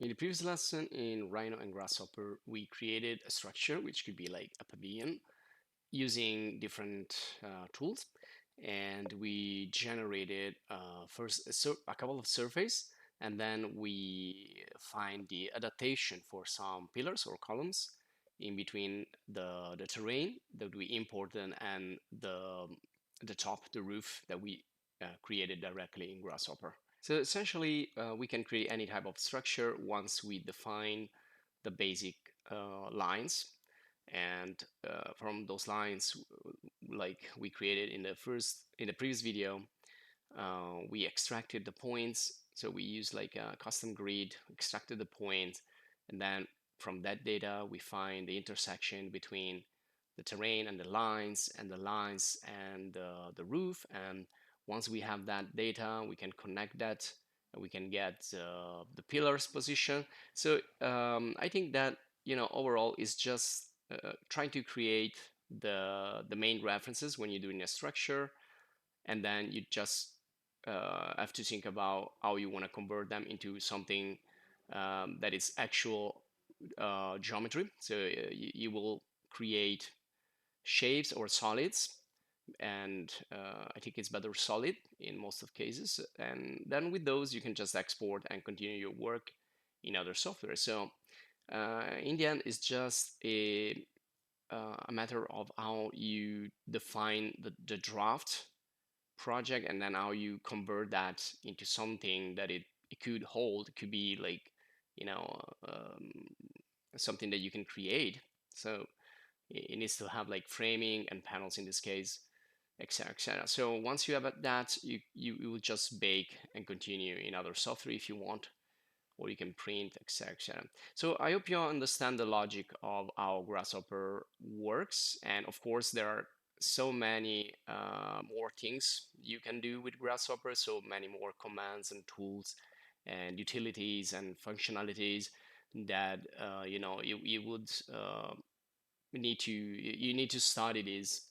In the previous lesson in Rhino and Grasshopper, we created a structure which could be like a pavilion using different tools, and we generated first a couple of surface, and then we find the adaptation for some pillars or columns in between the terrain that we imported and the top, the roof that we created directly in Grasshopper. So essentially, we can create any type of structure once we define the basic lines. And from those lines, like we created in the previous video, we extracted the points. So we used like a custom grid, extracted the points, and then from that data, we find the intersection between the terrain and the lines, and the roof. And once we have that data, we can connect that, and we can get the pillars position. So I think that overall is just trying to create the main references when you're doing a structure, and then you just have to think about how you want to convert them into something that is actual geometry. So you will create shapes or solids, and I think it's better solid in most of cases. And then with those, you can just export and continue your work in other software. So in the end, it's just a matter of how you define the draft project, and then how you convert that into something that it could hold. It could be like, you know, something that you can create. So it needs to have like framing and panels in this case, etc., etc. So once you have that, you will just bake and continue in other software if you want, or you can print, etc., etc. So I hope you understand the logic of how Grasshopper works, and of course there are so many more things you can do with Grasshopper, so many more commands and tools and utilities and functionalities that you would need to study this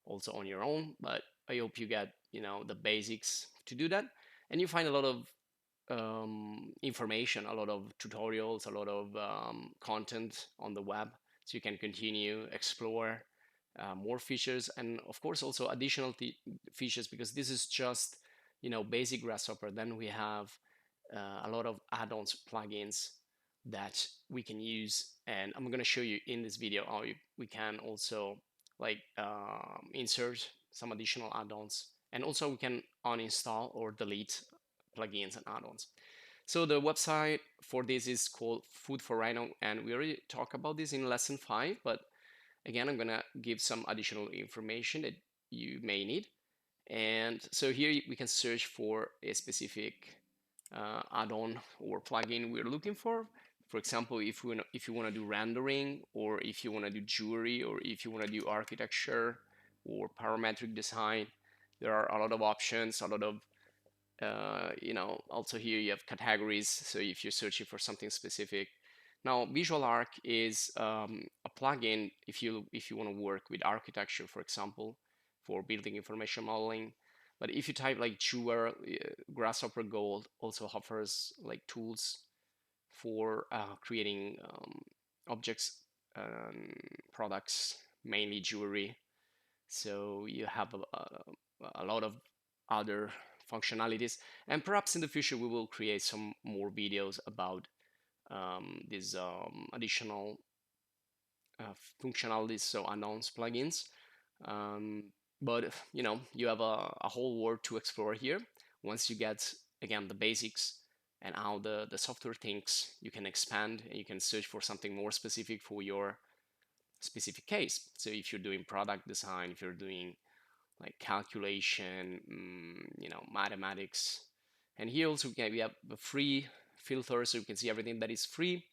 also on your own. But I hope you get the basics to do that, and you find a lot of information, a lot of tutorials, a lot of content on the web, so you can continue explore more features, and of course also additional features, because this is just basic Grasshopper. Then we have a lot of add-ons, plugins that we can use, and I'm going to show you in this video how we can also like insert some additional add-ons, and also we can uninstall or delete plugins and add-ons. So the website for this is called Food for Rhino, and we already talked about this in lesson 5, but again, I'm gonna give some additional information that you may need. And so here we can search for a specific add-on or plugin we're looking for. For example, if you want to do rendering, or if you want to do jewelry, or if you want to do architecture or parametric design, there are a lot of options, a lot of also here you have categories. So if you're searching for something specific. Now, Visual Arc is a plugin if you want to work with architecture, for example, for building information modeling. But if you type like Jewel, Grasshopper Gold also offers like tools for creating objects, products, mainly jewelry. So you have a lot of other functionalities, and perhaps in the future we will create some more videos about these additional functionalities, so announced plugins. But you have a whole world to explore here. Once you get again the basics and how the software thinks, you can expand and you can search for something more specific for your specific case. So if you're doing product design, if you're doing like calculation, mathematics. And here also we have a free filter, so you can see everything that is free.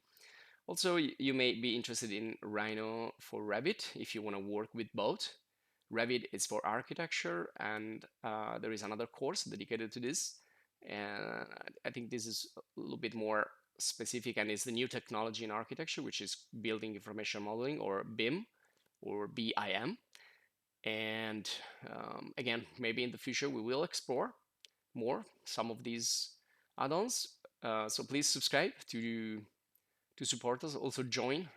Also, you may be interested in Rhino for Revit if you want to work with both. Revit is for architecture, and there is another course dedicated to this. And I think this is a little bit more specific, and it's the new technology in architecture, which is building information modeling, or BIM, or BIM. And again, maybe in the future we will explore more some of these add-ons. So please subscribe to support us. Also join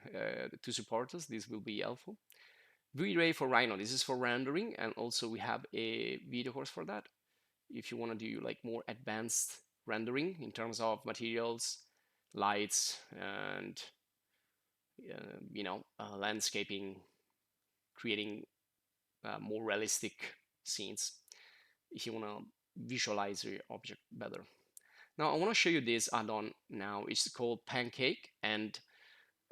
to support us. This will be helpful. V-Ray for Rhino. This is for rendering, and also we have a video course for that. If you want to do like more advanced rendering in terms of materials, lights, and landscaping, creating more realistic scenes. If you want to visualize your object better. Now I want to show you this add-on now. It's called Pancake, and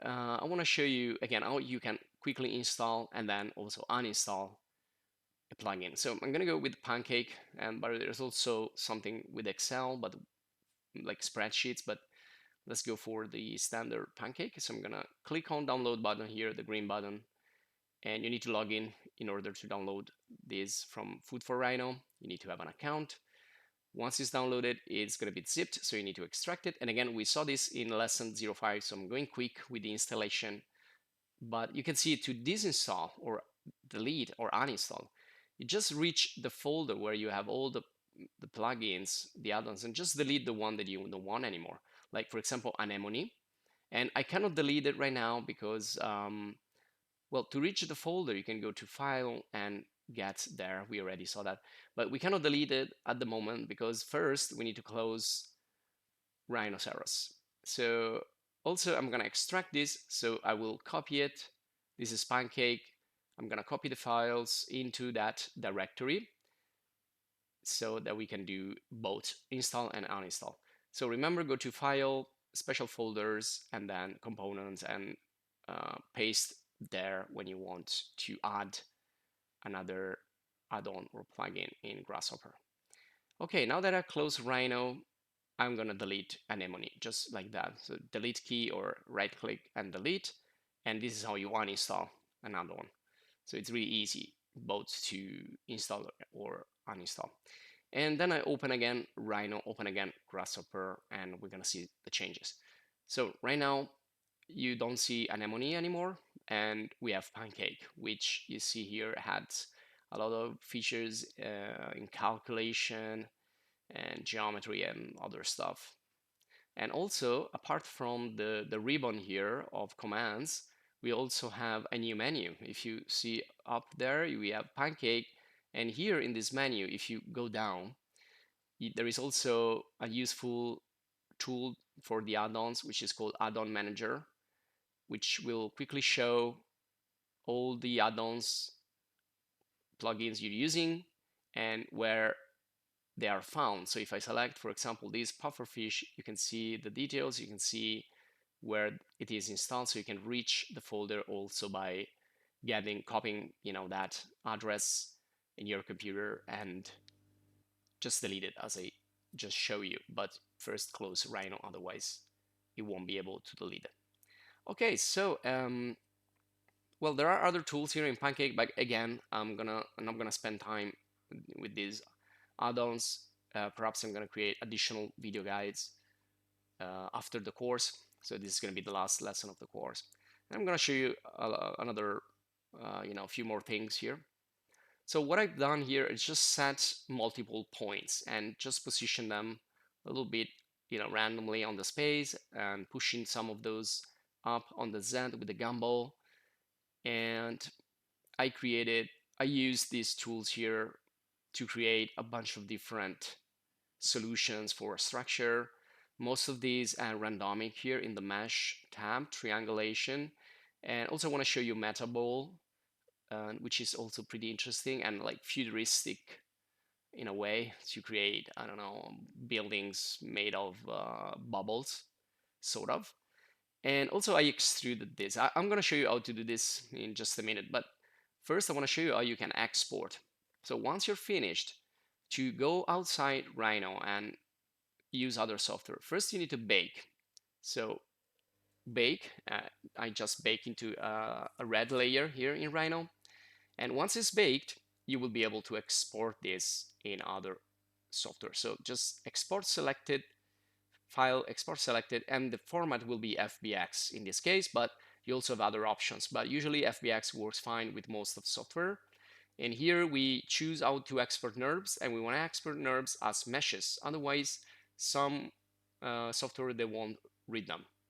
I want to show you again how you can quickly install and then also uninstall a plugin. So I'm going to go with Pancake, but there's also something with Excel, but like spreadsheets, but let's go for the standard Pancake. So I'm going to click on download button here, the green button, and you need to log in order to download this from Food for Rhino. You need to have an account. Once it's downloaded, it's going to be zipped, so you need to extract it. And again, we saw this in lesson 05, so I'm going quick with the installation. But you can see to disinstall or delete or uninstall, you just reach the folder where you have all the plugins, the add-ons, and just delete the one that you don't want anymore. Like, for example, Anemone. And I cannot delete it right now because, well, to reach the folder, you can go to File and get there. We already saw that. But we cannot delete it at the moment because first we need to close Rhinoceros. So also I'm going to extract this. So I will copy it. This is Pancake. I'm going to copy the files into that directory so that we can do both install and uninstall. So remember, go to File, Special Folders, and then Components, and paste there when you want to add another add-on or plugin in Grasshopper. Okay, now that I close Rhino, I'm gonna delete Anemone, just like that. So delete key or right click and delete. And this is how you uninstall an add-on. So it's really easy both to install or uninstall. And then I open again Rhino, open again Grasshopper, and we're gonna see the changes. So right now, you don't see Anemone anymore, and we have Pancake, which you see here had a lot of features in calculation and geometry and other stuff. And also, apart from the ribbon here of commands, we also have a new menu. If you see up there, we have Pancake, and here in this menu, if you go down, there is also a useful tool for the add-ons, which is called Add-on Manager, which will quickly show all the add-ons plugins you're using and where they are found. So if I select, for example, this pufferfish, you can see the details, you can see where it is installed, so you can reach the folder also by copying, that address in your computer and just delete it as I just show you. But first close Rhino, otherwise you won't be able to delete it. Okay, so well, there are other tools here in Pancake, but again, I'm not gonna spend time with these add-ons. Perhaps I'm gonna create additional video guides after the course. So this is gonna be the last lesson of the course. And I'm gonna show you another, a few more things here. So what I've done here is just set multiple points and just position them a little bit, randomly on the space and pushing some of those up on the Z with the gumball. And I used these tools here to create a bunch of different solutions for structure. Most of these are randomic here in the mesh tab, triangulation. And also want to show you Metaball, which is also pretty interesting and like futuristic in a way to create, I don't know, buildings made of bubbles, sort of. And also I extruded this. I'm going to show you how to do this in just a minute, but first I want to show you how you can export. So once you're finished, to go outside Rhino and use other software, first you need to bake. So bake, I just bake into a red layer here in Rhino. And once it's baked, you will be able to export this in other software. So just export selected, file export selected, and the format will be FBX in this case, but you also have other options. But usually FBX works fine with most of software. And here we choose how to export NURBS, and we want to export NURBS as meshes. Otherwise, some software, they won't read them.